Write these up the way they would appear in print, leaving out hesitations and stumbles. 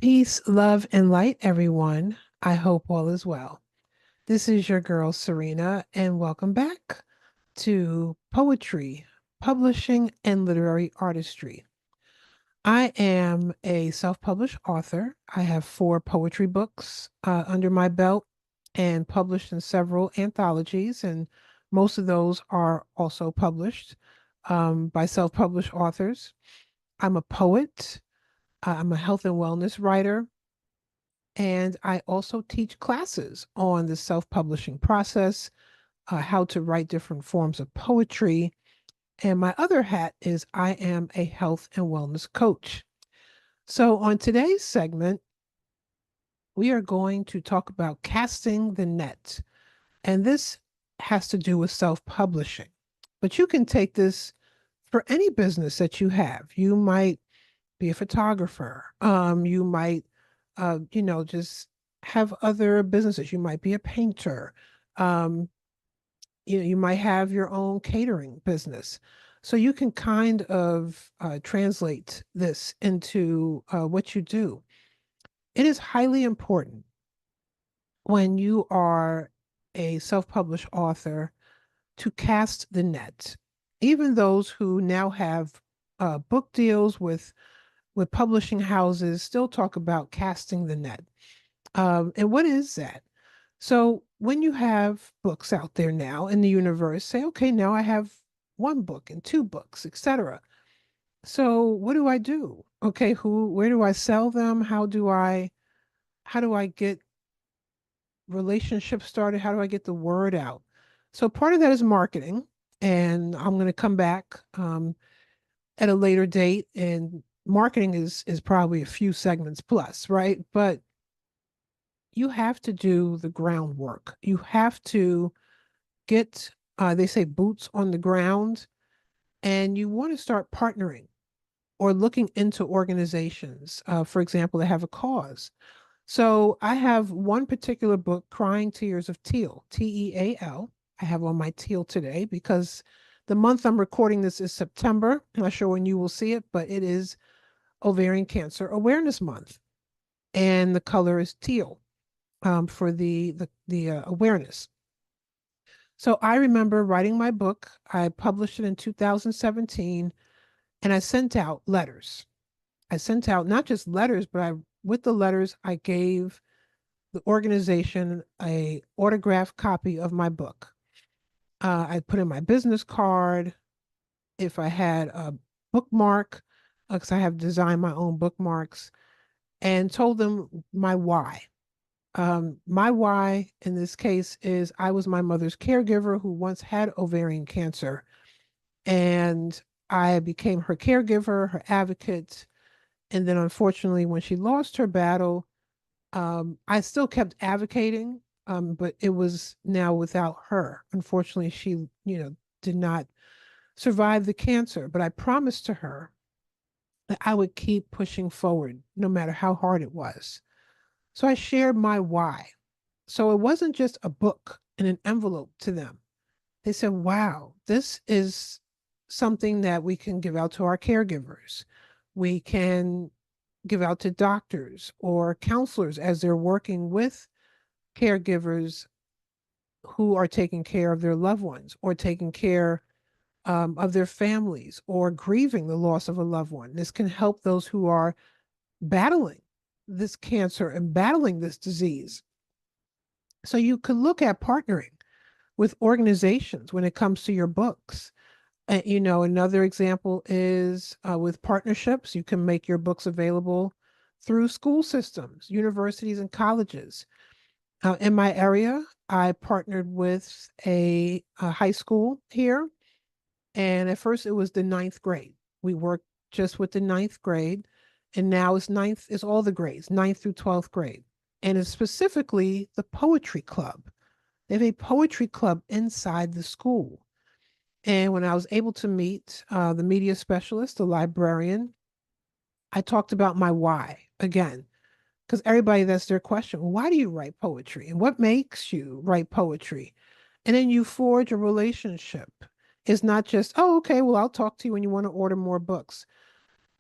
Peace, love, and light, everyone. I hope all is well. This is your girl, Serena, and welcome back to Poetry, Publishing, and Literary Artistry. I am a self published author. I have four poetry books under my belt and published in several anthologies, and most of those are also published by self published authors. I'm a poet, I'm a health and wellness writer. And I also teach classes on the self publishing process, how to write different forms of poetry. And my other hat is I am a health and wellness coach. So, on today's segment, we are going to talk about casting the net. And this has to do with self publishing. But you can take this for any business that you have. You might be a photographer. You might, just have other businesses. You might be a painter. Um, you might have your own catering business. So you can kind of translate this into what you do. It is highly important when you are a self-published author to cast the net. Even those who now have book deals with publishing houses still talk about casting the net. And what is that? So when you have books out there now in the universe, say, okay, now I have one book and two books, etc. So what do I do? Okay, where do I sell them? How do I get relationships started? How do I get the word out? So part of that is marketing. And I'm going to come back at a later date, and marketing is probably a few segments plus, right? But you have to do the groundwork. You have to get, they say, boots on the ground, and you want to start partnering or looking into organizations, for example, that have a cause. So I have one particular book, Crying Tears of Teal, Teal. I have on my teal today because the month I'm recording this is September. I'm not sure when you will see it, but it is Ovarian Cancer Awareness Month, and the color is teal for the awareness. So I remember writing my book. I published it in 2017, and I sent out letters. I sent out not just letters, but I with the letters I gave the organization a autographed copy of my book. I put in my business card. If I had a bookmark, because I have designed my own bookmarks, and told them my why. My why in this case is I was my mother's caregiver who once had ovarian cancer, and I became her caregiver, her advocate. And then, unfortunately, when she lost her battle, I still kept advocating, but it was now without her. Unfortunately, she, did not survive the cancer. But I promised to her that I would keep pushing forward no matter how hard it was. So I shared my why. So it wasn't just a book in an envelope to them. They said, wow, this is something that we can give out to our caregivers. We can give out to doctors or counselors as they're working with caregivers who are taking care of their loved ones or taking care of their families or grieving the loss of a loved one. This can help those who are battling this cancer and battling this disease. So you could look at partnering with organizations when it comes to your books. Another example is with partnerships. You can make your books available through school systems, universities, and colleges. In my area, I partnered with a high school here, and at first it was the ninth grade. We worked just with the ninth grade, and now it's all the grades, ninth through 12th grade. And it's specifically the poetry club. They have a poetry club inside the school. And when I was able to meet the media specialist, the librarian, I talked about my why again, because everybody, that's their question. Why do you write poetry? And what makes you write poetry? And then you forge a relationship. It's not just, oh, okay, well, I'll talk to you when you want to order more books.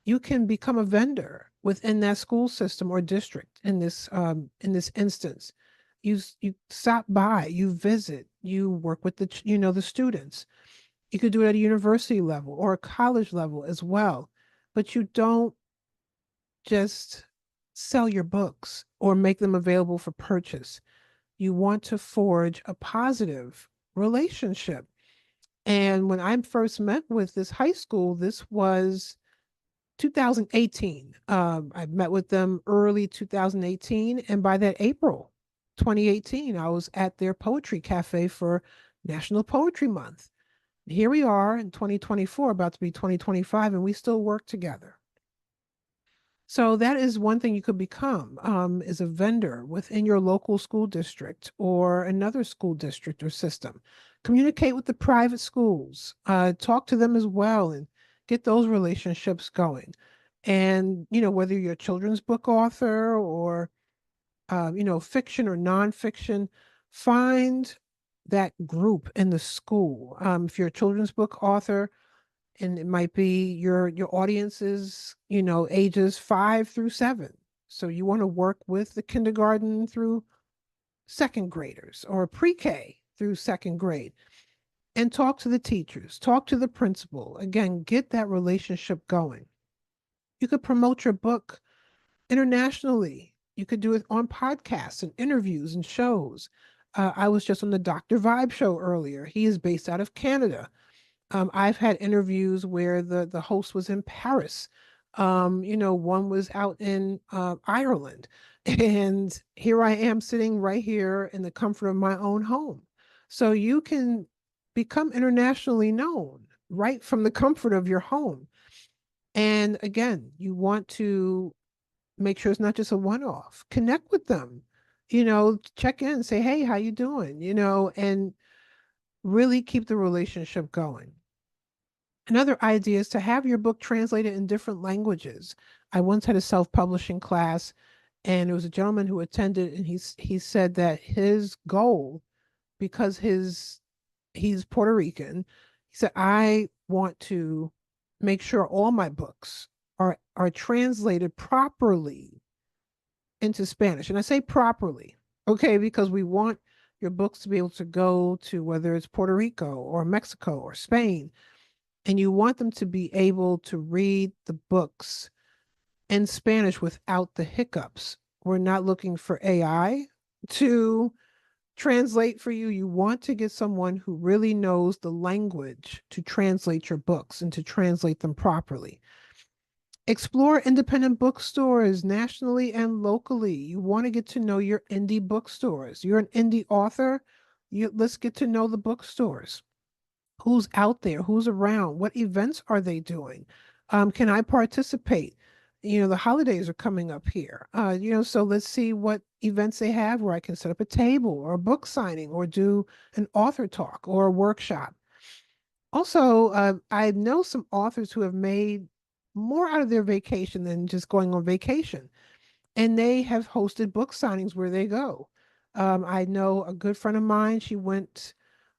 You can become a vendor within that school system or district in this instance. You stop by, you visit, you work with the students. You could do it at a university level or a college level as well, but you don't just sell your books or make them available for purchase. You want to forge a positive relationship. And when I first met with this high school, this was 2018. I met with them early 2018. And by that April 2018, I was at their poetry cafe for National Poetry Month. Here we are in 2024, about to be 2025, and we still work together. So that is one thing you could become, is a vendor within your local school district or another school district or system. Communicate with the private schools, talk to them as well, and get those relationships going. And whether you're a children's book author or fiction or nonfiction, find that group in the school. If you're a children's book author, and it might be your audience is ages 5 through 7, so you want to work with the kindergarten through second graders or pre-k through second grade, and talk to the teachers, talk to the principal. Again, get that relationship going. You could promote your book internationally. You could do it on podcasts and interviews and shows. I was just on the Dr. Vibe show earlier. He is based out of Canada. I've had interviews where the host was in Paris. One was out in Ireland, and here I am sitting right here in the comfort of my own home. So you can become internationally known right from the comfort of your home. And again, you want to make sure it's not just a one-off. Connect with them. Check in, say, "Hey, how you doing?" And really keep the relationship going. Another idea is to have your book translated in different languages. I once had a self-publishing class, and there was a gentleman who attended, and he said that his goal, because he's Puerto Rican, he said, "I want to make sure all my books are translated properly into Spanish." And I say properly, okay, because we want your books to be able to go to whether it's Puerto Rico or Mexico or Spain, and you want them to be able to read the books in Spanish without the hiccups. We're not looking for AI to translate for you. You want to get someone who really knows the language to translate your books and to translate them properly. Explore independent bookstores nationally and locally. You want to get to know your indie bookstores. You're an indie author. Let's get to know the bookstores. Who's out there? Who's around? What events are they doing? Can I participate? The holidays are coming up here. So let's see what events they have where I can set up a table or a book signing or do an author talk or a workshop. Also, I know some authors who have made more out of their vacation than just going on vacation, and they have hosted book signings where they go. I know a good friend of mine, she went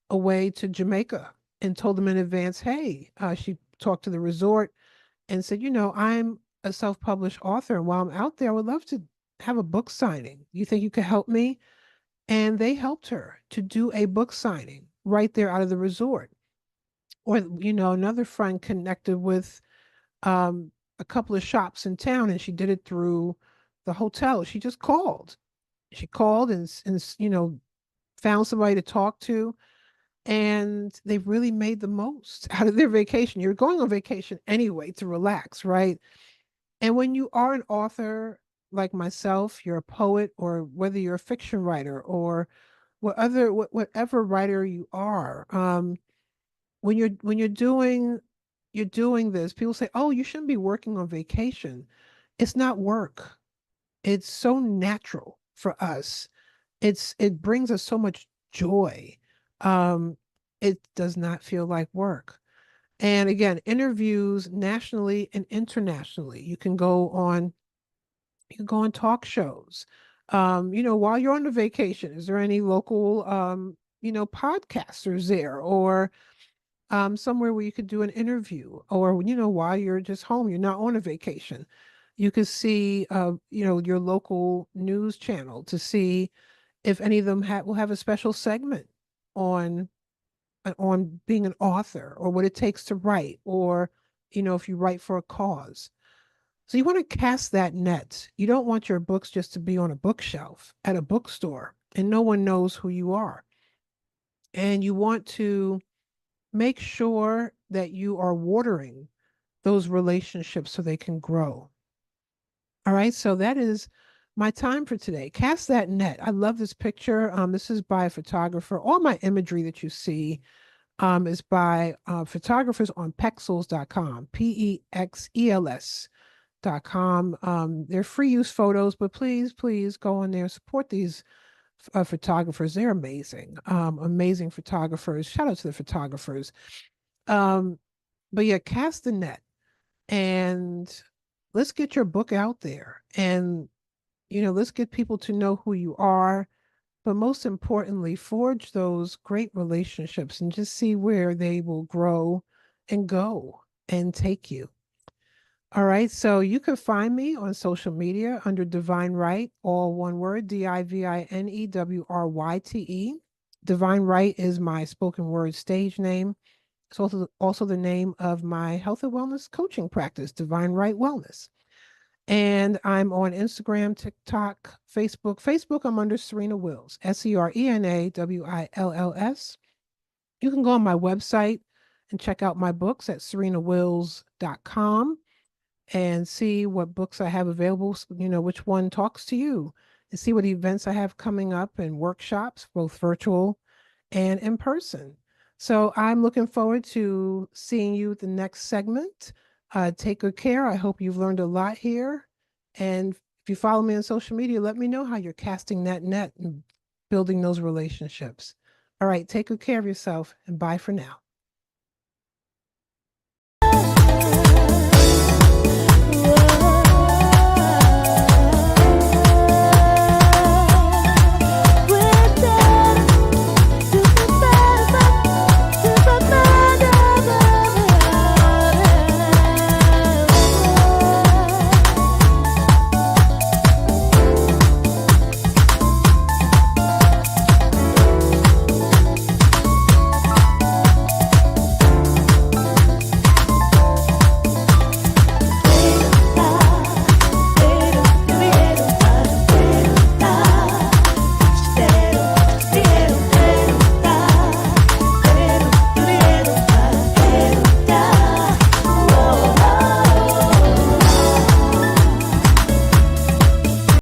away to Jamaica and told them in advance, hey, she talked to the resort and said, I'm a self-published author, and while I'm out there, I would love to have a book signing. You think you could help me? And they helped her to do a book signing right there out of the resort. Or, another friend connected with a couple of shops in town, and she did it through the hotel. She just called. She called and found somebody to talk to, and they really made the most out of their vacation. You're going on vacation anyway to relax, right? And when you are an author like myself, you're a poet, or whether you're a fiction writer or whatever writer you are, when you're doing this, people say, "Oh, you shouldn't be working on vacation." It's not work. It's so natural for us. It brings us so much joy. Um, it does not feel like work. And again, interviews nationally and internationally. You can go on talk shows. While you're on the vacation, is there any local podcasters there, or somewhere where you could do an interview, or while you're just home, you're not on a vacation. You could see, your local news channel to see if any of them will have a special segment on on being an author or what it takes to write, or if you write for a cause. So you want to cast that net. You don't want your books just to be on a bookshelf at a bookstore and no one knows who you are. And you want to make sure that you are watering those relationships so they can grow. All right, so that is my time for today. Cast that net. I love this picture. This is by a photographer. All my imagery that you see is by photographers on pexels.com, Pexels.com. They're free use photos, but please, please go on there, support these photographers. They're amazing, amazing photographers. Shout out to the photographers. Um, but yeah, cast the net and let's get your book out there, and let's get people to know who you are, but most importantly, forge those great relationships and just see where they will grow and go and take you. All right, so you can find me on social media under Divine Wright, all one word, DivinewRyte. Divine Wright is my spoken word stage name. It's also the name of my health and wellness coaching practice, Divine Wright Wellness. And I'm on Instagram, TikTok, Facebook. Facebook, I'm under Serena Wills, SerenaWills. You can go on my website and check out my books at serenawills.com and see what books I have available, which one talks to you, and see what events I have coming up and workshops, both virtual and in person. So I'm looking forward to seeing you at the next segment. Take good care. I hope you've learned a lot here. And if you follow me on social media, let me know how you're casting that net and building those relationships. All right, take good care of yourself and bye for now.